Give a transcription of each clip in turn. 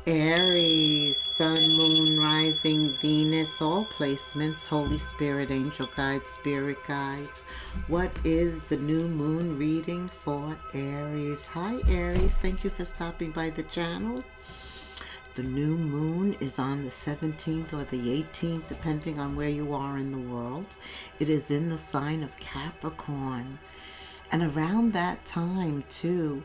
Aries, Sun, Moon, Rising, Venus, all placements, Holy Spirit, Angel Guides, Spirit Guides. What is the new moon reading for Aries? Hi Aries, thank you for stopping by the channel. The new moon is on the 17th or the 18th, depending on where you are in the world. It is in the sign of Capricorn. And around that time, too,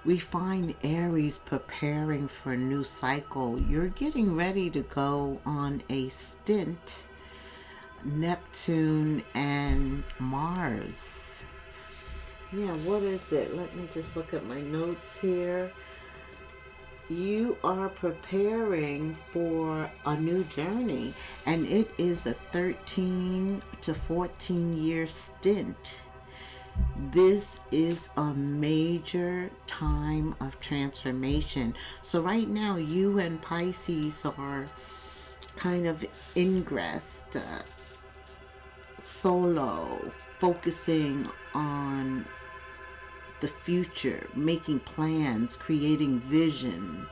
we find Aries preparing for a new cycle. You're getting ready to go on a stint. Neptune and Mars. Yeah, what is it? Let me just look at my notes here. You are preparing for a new journey, and it is a 13 to 14 year stint. This is a major time of transformation. So right now, you and Pisces are kind of ingressed, solo, focusing on the future, making plans, creating vision,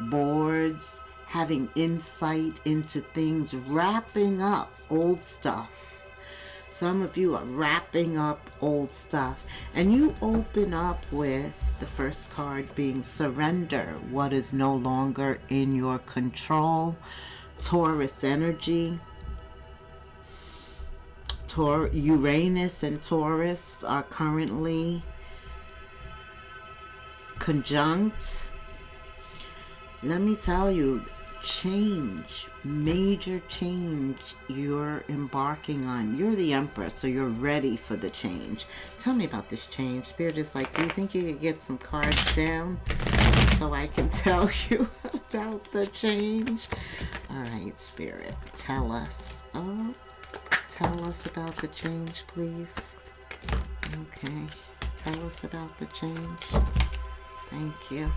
boards, having insight into things, wrapping up old stuff. Some of you are wrapping up old stuff, and you open up with the first card being surrender, what is no longer in your control. Taurus energy. Uranus and Taurus are currently conjunct. Let me tell you, change, major change you're embarking on. You're the Emperor, so you're ready for the change. Tell me about this change. Spirit is like, do you think you could get some cards down so I can tell you about the change? All right, Spirit, tell us. Oh, tell us about the change, please. Okay, tell us about the change. Thank you.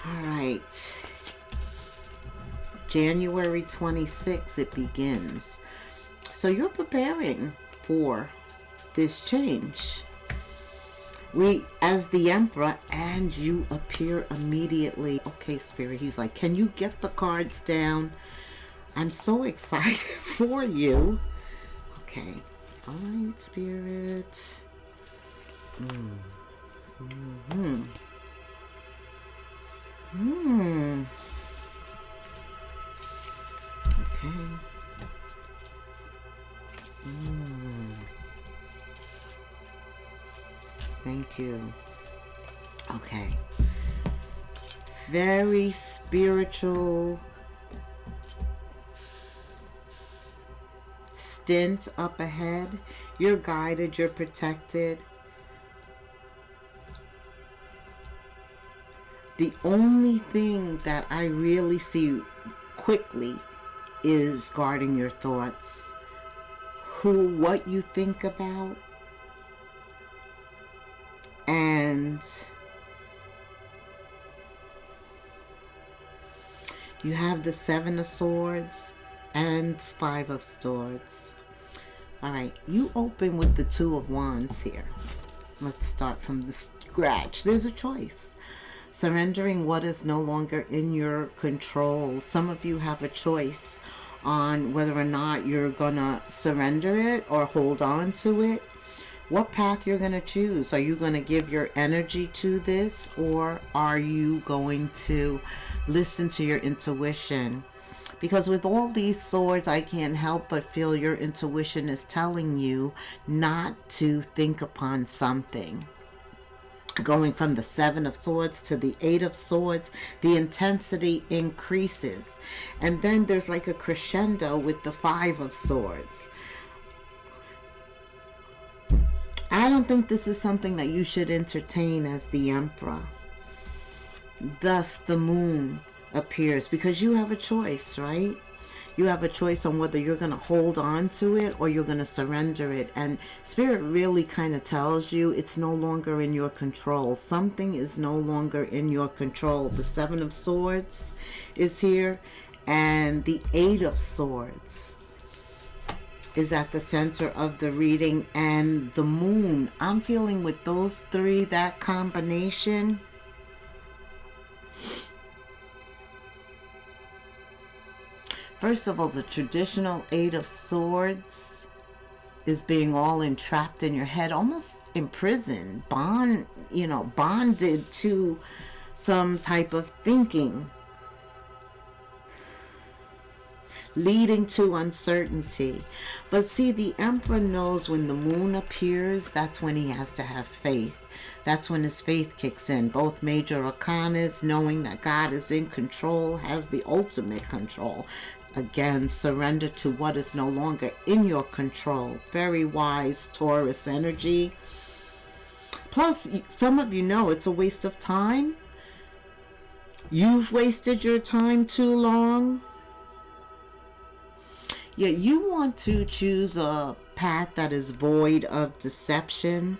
All right. January 26th, it begins. So you're preparing for this change. As the Emperor, and you appear immediately. Okay, Spirit, he's like, can you get the cards down? I'm so excited for you. Okay. All right, Spirit. Okay. Thank you. Okay. Very spiritual stint up ahead. You're guided, you're protected. The only thing that I really see quickly is guarding your thoughts. What you think about. And you have the 7 of Swords and 5 of Swords. All right, you open with the 2 of Wands here. Let's start from the scratch. There's a choice. Surrendering what is no longer in your control. Some of you have a choice on whether or not you're gonna surrender it or hold on to it. What path you're gonna choose. Are you gonna give your energy to this, or are you going to listen to your intuition? Because with all these swords, I can't help but feel your intuition is telling you not to think upon something. Going from the 7 of Swords to the 8 of Swords, the intensity increases. And then there's like a crescendo with the 5 of Swords. I don't think this is something that you should entertain as the Emperor. Thus, the moon appears because you have a choice, right? You have a choice on whether you're going to hold on to it or you're going to surrender it. And Spirit really kind of tells you it's no longer in your control. Something is no longer in your control. The 7 of Swords is here, and the 8 of Swords is at the center of the reading, and the moon. I'm feeling with those three, that combination, First of all, the traditional Eight of Swords is being all entrapped in your head, almost imprisoned, bonded to some type of thinking, leading to uncertainty. But see, the Emperor knows when the moon appears, that's when he has to have faith. That's when his faith kicks in. Both major arcanas, knowing that God is in control, has the ultimate control. Again, surrender to what is no longer in your control. Very wise Taurus energy. Plus, some of you know it's a waste of time. You've wasted your time too long. Yeah, you want to choose a path that is void of deception.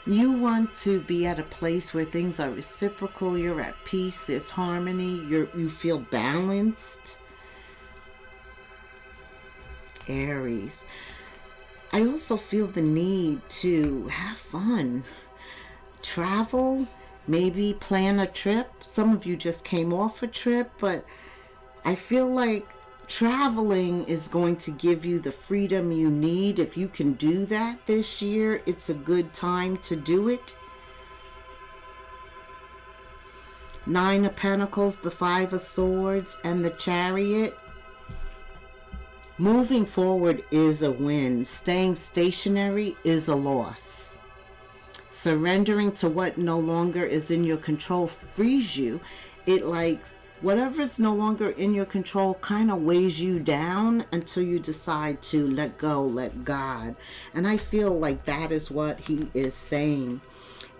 You want to be at a place where things are reciprocal, you're at peace, there's harmony, you feel balanced. Aries. I also feel the need to have fun. Travel, maybe plan a trip. Some of you just came off a trip, but I feel like traveling is going to give you the freedom you need. If you can do that this year, it's a good time to do it. Nine of Pentacles, the Five of Swords, and the Chariot. Moving forward is a win. Staying stationary is a loss. Surrendering to what no longer is in your control frees you. It like whatever's no longer in your control kind of weighs you down until you decide to let go, let God. And I feel like that is what he is saying.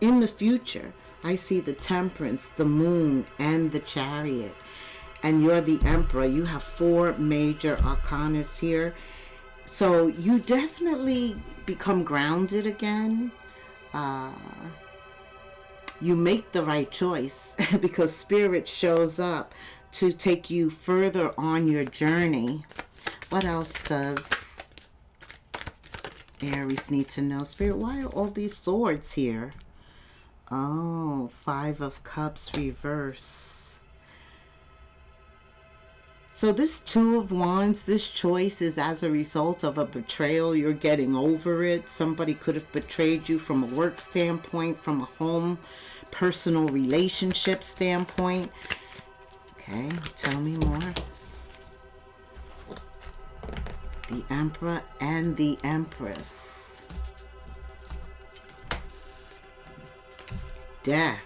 In the future, I see the Temperance, the Moon, and the Chariot. And you're the Emperor. You have 4 major arcanas here. So you definitely become grounded again. You make the right choice because Spirit shows up to take you further on your journey. What else does Aries need to know? Spirit, why are all these swords here? Oh, 5 of Cups reverse. So this 2 of Wands, this choice is as a result of a betrayal. You're getting over it. Somebody could have betrayed you from a work standpoint, from a home, personal relationship standpoint. Okay, tell me more. The Emperor and the Empress. Death.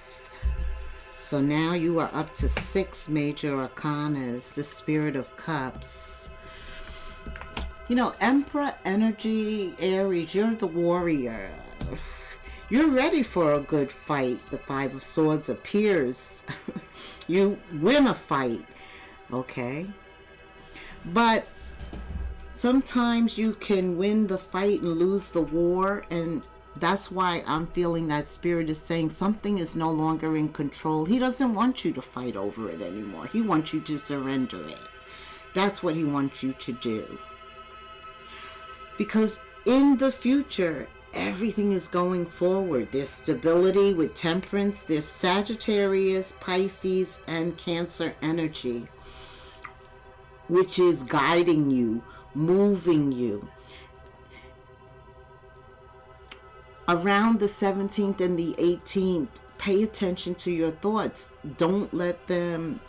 So now you are up to 6 major arcanas, the Spirit of Cups. You know, Emperor energy, Aries, you're the warrior. You're ready for a good fight. The 5 of Swords appears. You win a fight, okay? But sometimes you can win the fight and lose the war, and that's why I'm feeling that Spirit is saying something is no longer in control. He doesn't want you to fight over it anymore. He wants you to surrender it. That's what he wants you to do. Because in the future, everything is going forward. There's stability with Temperance. There's Sagittarius, Pisces, and Cancer energy, which is guiding you, moving you. Around the 17th and the 18th, pay attention to your thoughts. Don't let them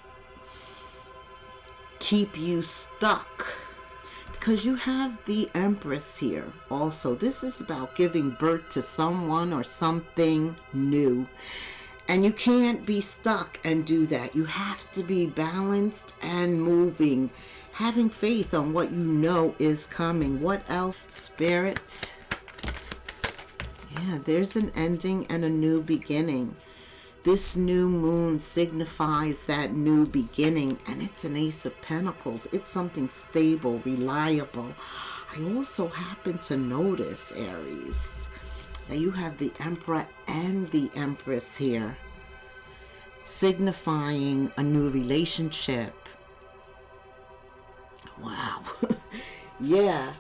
keep you stuck. Because you have the Empress here also. This is about giving birth to someone or something new. And you can't be stuck and do that. You have to be balanced and moving. Having faith on what you know is coming. What else? Spirit. Yeah, there's an ending and a new beginning. This new moon signifies that new beginning, and it's an Ace of Pentacles. It's something stable, reliable. I also happen to notice, Aries, that you have the Emperor and the Empress here, signifying a new relationship. Wow. Yeah.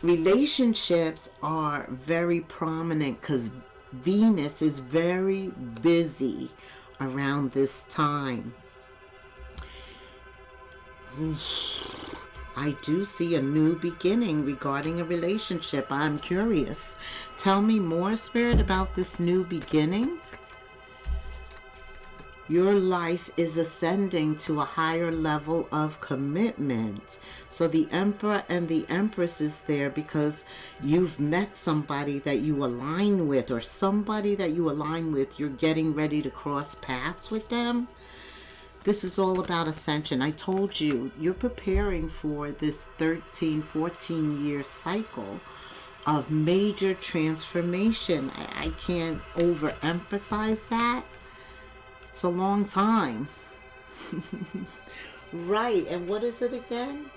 Relationships are very prominent because Venus is very busy around this time. I do see a new beginning regarding a relationship. I'm curious. Tell me more, Spirit, about this new beginning. Your life is ascending to a higher level of commitment. So the Emperor and the Empress is there because you've met somebody that you align with, or somebody that you align with. You're getting ready to cross paths with them. This is all about ascension. I told you, you're preparing for this 13, 14-year cycle of major transformation. I can't overemphasize that. It's a long time. Right, and what is it again?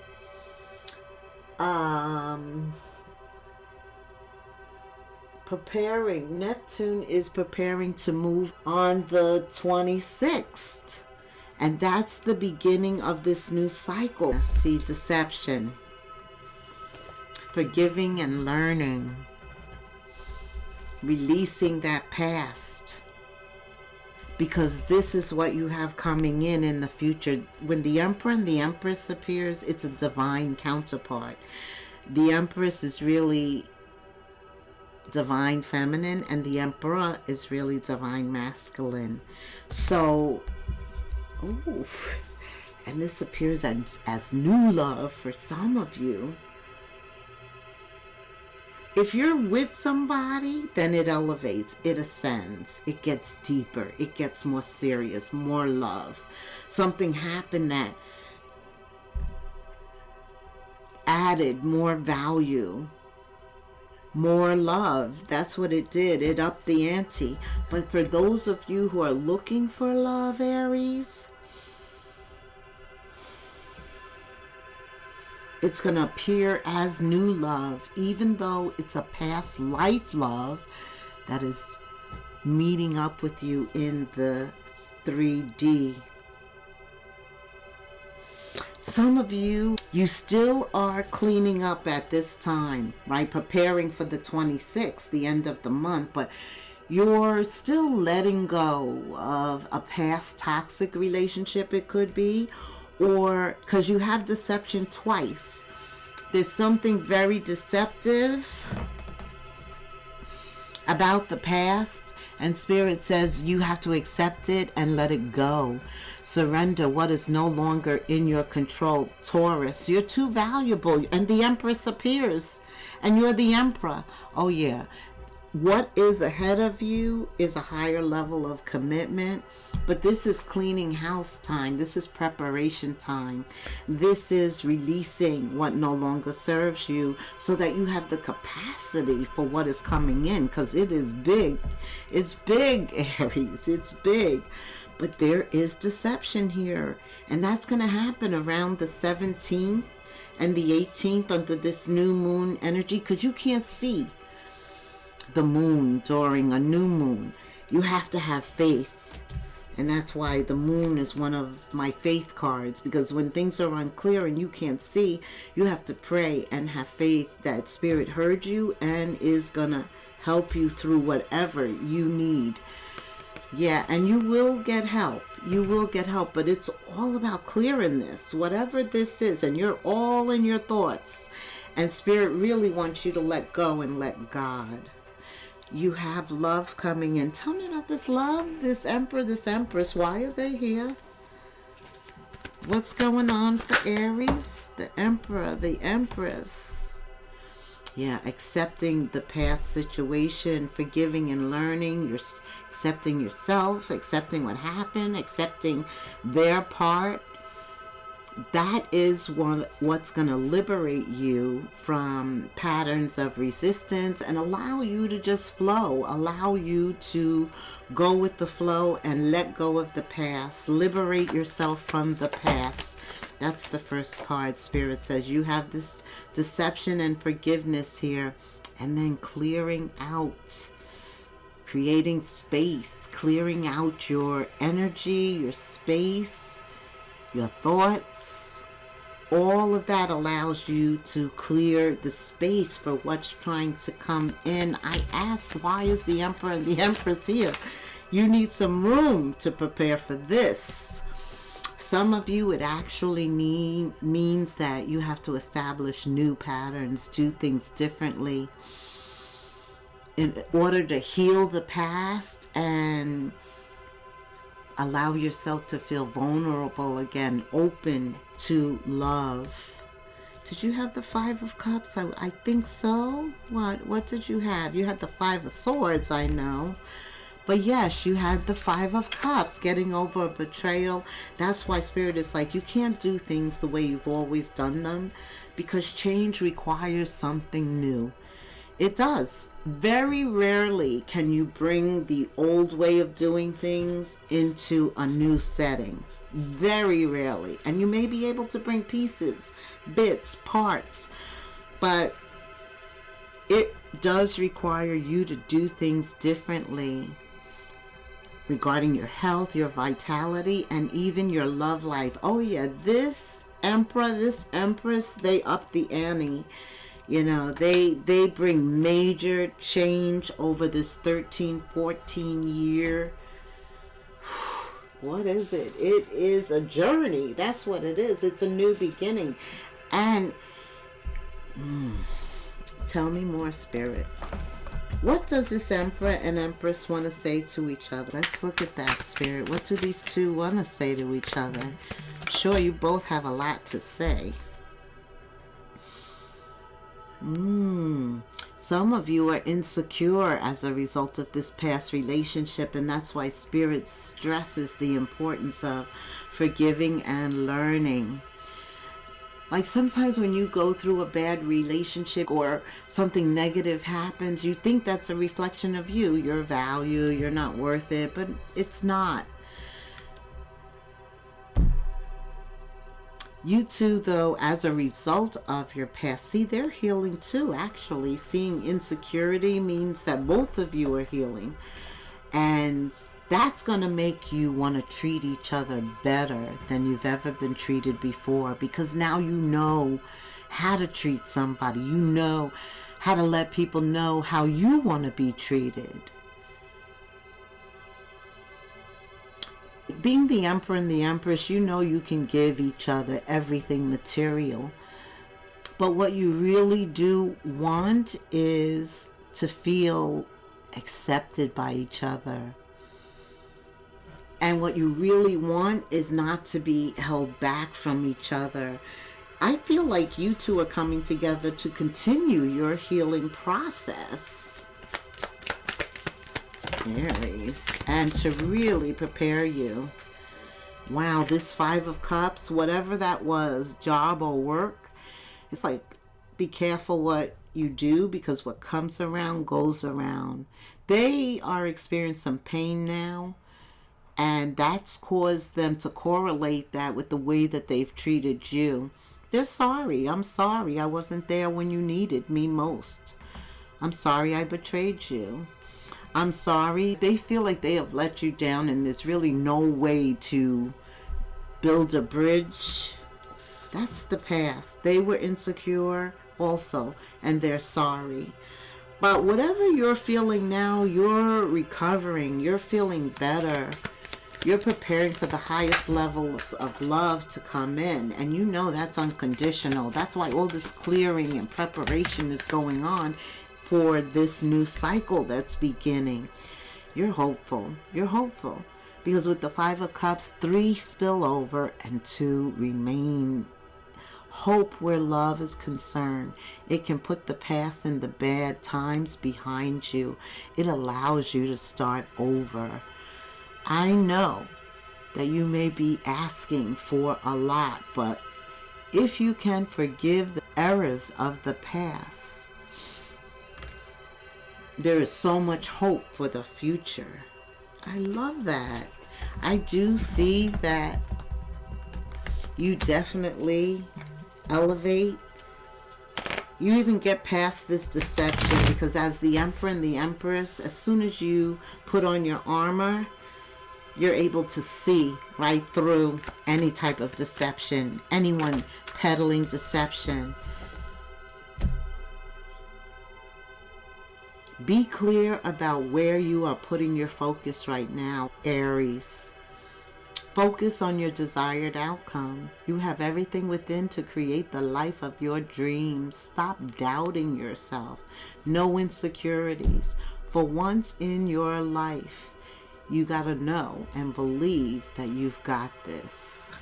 Preparing. Neptune is preparing to move on the 26th. And that's the beginning of this new cycle. See, deception. Forgiving and learning. Releasing that past. Because this is what you have coming in the future. When the Emperor and the Empress appears, it's a divine counterpart. The Empress is really divine feminine, and the Emperor is really divine masculine. So, ooh, and this appears as new love for some of you. If you're with somebody, then it elevates, it ascends, it gets deeper, it gets more serious, more love. Something happened that added more value, more love. That's what it did. It upped the ante. But for those of you who are looking for love, Aries, it's going to appear as new love, even though it's a past life love that is meeting up with you in the 3D. Some of you still are cleaning up at this time, right? Preparing for the 26th, the end of the month, but you're still letting go of a past toxic relationship, it could be, or because you have deception twice. There's something very deceptive about the past, and Spirit says you have to accept it and let it go. Surrender what is no longer in your control. Taurus, you're too valuable, and the Empress appears, and you're the Emperor. Oh yeah. What is ahead of you is a higher level of commitment, but this is cleaning house time. This is preparation time. This is releasing what no longer serves you so that you have the capacity for what is coming in, because it is big. It's big, Aries. It's big. But there is deception here, and that's going to happen around the 17th and the 18th under this new moon energy, because you can't see the moon during a new moon. You have to have faith, and that's why the moon is one of my faith cards, because when things are unclear and you can't see, you have to pray and have faith that Spirit heard you and is gonna help you through whatever you need. Yeah, and you will get help. You will get help, but it's all about clearing this, whatever this is, and you're all in your thoughts, and Spirit really wants you to let go and let God. You have love coming in. Tell me about this love, this Emperor, this Empress. Why are they here? What's going on for Aries? The Emperor, the Empress. Yeah, accepting the past situation, forgiving and learning. You're accepting yourself, accepting what happened, accepting their part. That is what's going to liberate you from patterns of resistance and allow you to just flow, allow you to go with the flow and let go of the past, liberate yourself from the past. That's the first card. Spirit says you have this deception and forgiveness here, and then clearing out, creating space, clearing out your energy, your space, your thoughts. All of that allows you to clear the space for what's trying to come in. I asked, why is the Emperor and the Empress here? You need some room to prepare for this. some of you, it actually means that you have to establish new patterns, do things differently in order to heal the past and allow yourself to feel vulnerable again, open to love. Did you have the Five of Cups? I think so. What did you have? You had the Five of Swords, I know. But yes, you had the Five of Cups, getting over a betrayal. That's why Spirit is like, you can't do things the way you've always done them, because change requires something new. It does. Very rarely can you bring the old way of doing things into a new setting. Very rarely. And you may be able to bring pieces, bits, parts, but it does require you to do things differently regarding your health, your vitality, and even your love life. Oh yeah, this Emperor, this Empress, they up the ante. You know, they bring major change over this 13, 14 year. What is it? It is a journey. That's what it is. It's a new beginning. And tell me more, Spirit. What does this Emperor and Empress want to say to each other? Let's look at that, Spirit. What do these two want to say to each other? I'm sure you both have a lot to say. Some of you are insecure as a result of this past relationship, and that's why Spirit stresses the importance of forgiving and learning. Like sometimes when you go through a bad relationship or something negative happens, you think that's a reflection of you, your value, you're not worth it, but it's not. You two, though, as a result of your past, see, they're healing too, actually. Seeing insecurity means that both of you are healing. And that's going to make you want to treat each other better than you've ever been treated before, because now you know how to treat somebody. You know how to let people know how you want to be treated. Being the Emperor and the Empress, you know you can give each other everything material. But what you really do want is to feel accepted by each other. And what you really want is not to be held back from each other. I feel like you two are coming together to continue your healing process, Aries, and to really prepare you. Wow, this Five of Cups, whatever that was, job or work, it's like, be careful what you do, because what comes around goes around. They are experiencing some pain now, and that's caused them to correlate that with the way that they've treated you. They're sorry. I'm sorry I wasn't there when you needed me most. I'm sorry I betrayed you. I'm sorry. They feel like they have let you down and there's really no way to build a bridge. That's the past. They were insecure also, and they're sorry. But whatever you're feeling now, you're recovering. You're feeling better. You're preparing for the highest levels of love to come in. And you know that's unconditional. That's why all this clearing and preparation is going on for this new cycle that's beginning. You're hopeful. You're hopeful. Because with the Five of Cups, 3 spill over and 2 remain. Hope where love is concerned. It can put the past and the bad times behind you. It allows you to start over. I know that you may be asking for a lot, but if you can forgive the errors of the past, there is so much hope for the future. I love that. I do see that you definitely elevate. You even get past this deception, because as the Emperor and the Empress, as soon as you put on your armor, you're able to see right through any type of deception, anyone peddling deception. Be clear about where you are putting your focus right now, Aries. Focus on your desired outcome. You have everything within to create the life of your dreams. Stop doubting yourself. No insecurities. For once in your life, you got to know and believe that you've got this.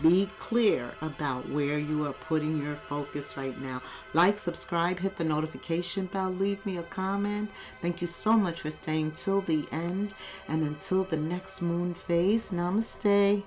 Be clear about where you are putting your focus right now. Like, subscribe, hit the notification bell, leave me a comment. Thank you so much for staying till the end. And until the next moon phase, namaste.